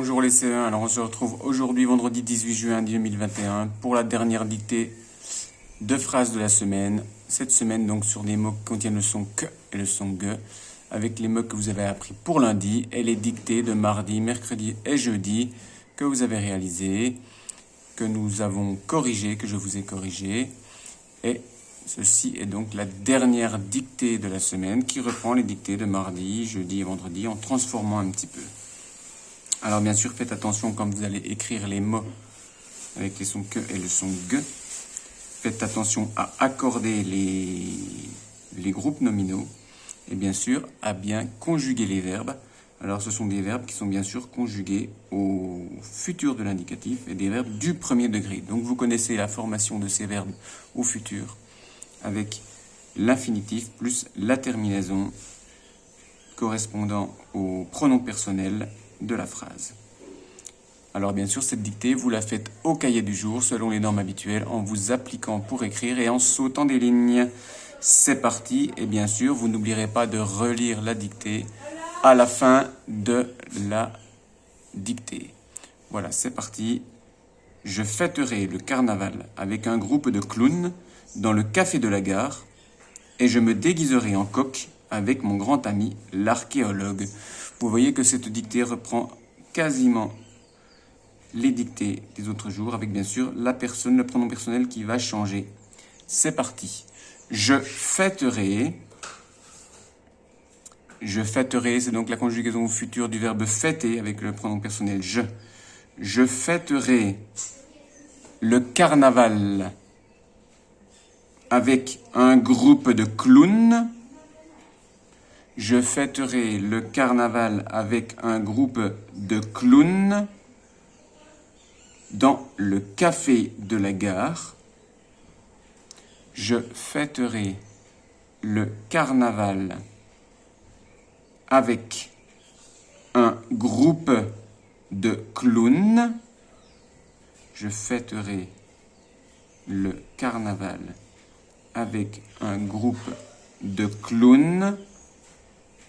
Bonjour les C1, alors on se retrouve aujourd'hui vendredi 18 juin 2021 pour la dernière dictée de phrases de la semaine. Cette semaine donc sur des mots qui contiennent le son que et le son ge, avec les mots que vous avez appris pour lundi et les dictées de mardi, mercredi et jeudi que vous avez réalisées, que nous avons corrigées, que je vous ai corrigées. Et ceci est donc la dernière dictée de la semaine qui reprend les dictées de mardi, jeudi et vendredi en transformant un petit peu. Alors bien sûr, faites attention quand vous allez écrire les mots avec les sons que et le son ge. Faites attention à accorder les groupes nominaux et bien sûr à bien conjuguer les verbes. Alors ce sont des verbes qui sont bien sûr conjugués au futur de l'indicatif et des verbes du premier degré. Donc vous connaissez la formation de ces verbes au futur avec l'infinitif plus la terminaison correspondant au pronom personnel de la phrase. Alors bien sûr, cette dictée, vous la faites au cahier du jour, selon les normes habituelles, en vous appliquant pour écrire et en sautant des lignes. C'est parti, et bien sûr, vous n'oublierez pas de relire la dictée à la fin de la dictée. Voilà, c'est parti. Je fêterai le carnaval avec un groupe de clowns dans le café de la gare et je me déguiserai en coq avec mon grand ami l'archéologue. Vous voyez que cette dictée reprend quasiment les dictées des autres jours, avec bien sûr la personne, le pronom personnel qui va changer. C'est parti. Je fêterai, c'est donc la conjugaison au futur du verbe fêter avec le pronom personnel je. Je fêterai le carnaval avec un groupe de clowns. Je fêterai le carnaval avec un groupe de clowns dans le café de la gare. Je fêterai le carnaval avec un groupe de clowns. Je fêterai le carnaval avec un groupe de clowns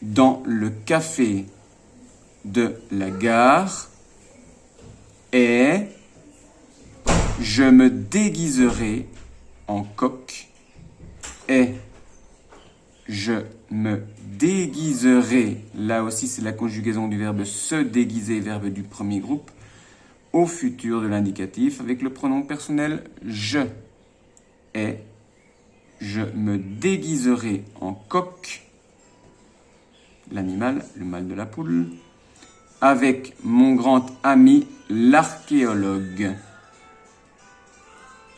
dans le café de la gare et je me déguiserai en coq et je me déguiserai, là aussi c'est la conjugaison du verbe se déguiser, verbe du premier groupe, au futur de l'indicatif avec le pronom personnel je et je me déguiserai en coq, l'animal, le mâle de la poule, avec mon grand ami l'archéologue.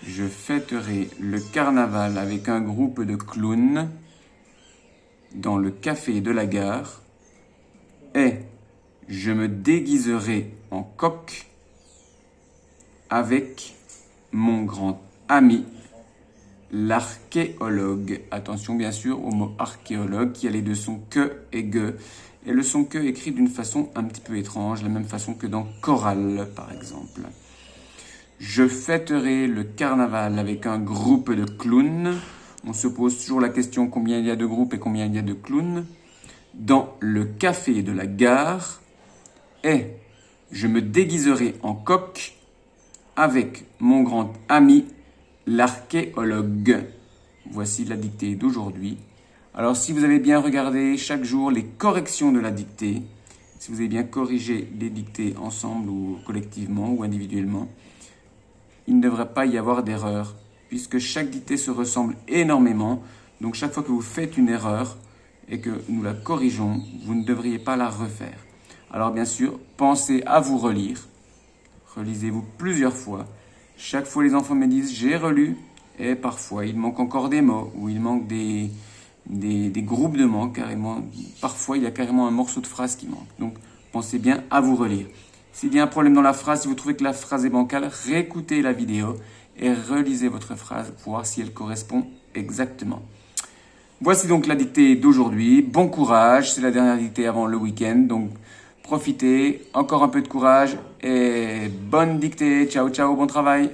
Je fêterai le carnaval avec un groupe de clowns dans le café de la gare et je me déguiserai en coq avec mon grand ami l'archéologue. Attention bien sûr au mot archéologue qui a les deux sons que et ge. Et le son que écrit d'une façon un petit peu étrange, la même façon que dans choral par exemple. Je fêterai le carnaval avec un groupe de clowns. On se pose toujours la question combien il y a de groupes et combien il y a de clowns. Dans le café de la gare. Et je me déguiserai en coq avec mon grand ami l'archéologue. Voici la dictée d'aujourd'hui. Alors si vous avez bien regardé chaque jour les corrections de la dictée, si vous avez bien corrigé les dictées ensemble ou collectivement ou individuellement, il ne devrait pas y avoir d'erreur puisque chaque dictée se ressemble énormément. Donc chaque fois que vous faites une erreur et que nous la corrigeons, vous ne devriez pas la refaire. Alors bien sûr, pensez à vous relire. Relisez-vous plusieurs fois. Chaque fois, les enfants me disent « j'ai relu » et parfois, il manque encore des mots ou il manque des groupes de mots carrément. Parfois, il y a carrément un morceau de phrase qui manque. Donc, pensez bien à vous relire. S'il y a un problème dans la phrase, si vous trouvez que la phrase est bancale, réécoutez la vidéo et relisez votre phrase pour voir si elle correspond exactement. Voici donc la dictée d'aujourd'hui. Bon courage, c'est la dernière dictée avant le week-end. Donc, profitez, encore un peu de courage et bonne dictée. Ciao, ciao, bon travail.